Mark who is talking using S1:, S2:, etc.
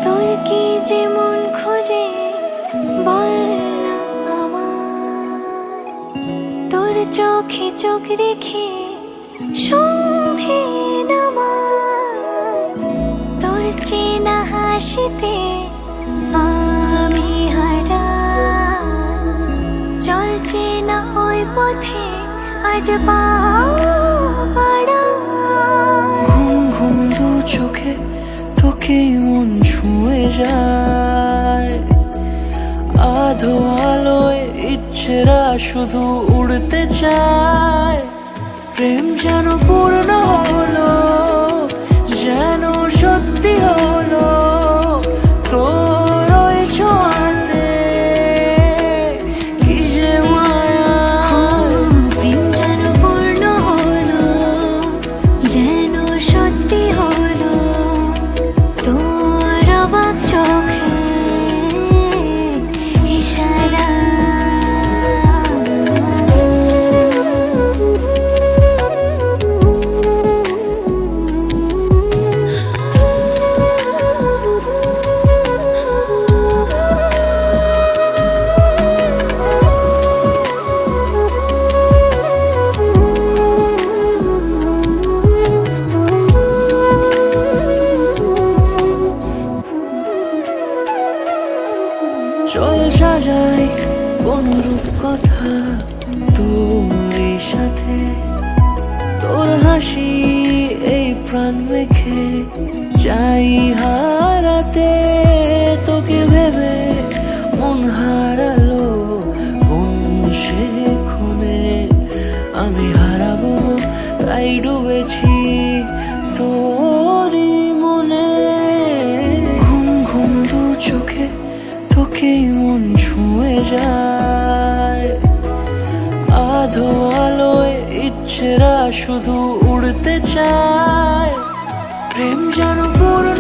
S1: তোর কি যেমন খোঁজে বল না আমার, তোর চোখে চোখ রেখে সন্ধে নামার, তোর চেনা হাসিতে আমি হারা, চলছে না ওই পথে আজ পা বাড়া।
S2: ঘুম ঘুম দু চোখে তোকে মন ছুঁয়ে যায়, আধো আলোয় ইচ্ছেরা শুধু উড়তে চায়। প্রেম যেন পূর্ণ হলো, যেন সত্যি হলো তোর ওই ছোঁয়াতে, কি যে মায়া।
S1: প্রেম যেন পূর্ণ হলো, যেন সত্যি হলো তোর অবাক চোখে ইশারা।
S2: চল সাজাই কোন রূপকথা তোর সাথে, তোর হাসি এই প্রাণ রেখে চাই হারাতে। তোকে ভেবে মন হারালো কোন সে ক্ষণে, আমি হারাবো তাই ডুবেছি তোরই মনে। ঘুম ঘুম দু চোখে তোকে মন ছুঁয়ে যায়, আধো আলোয় ইচ্ছেরা শুধু উড়তে চায়। প্রেম যেন পূর্ণ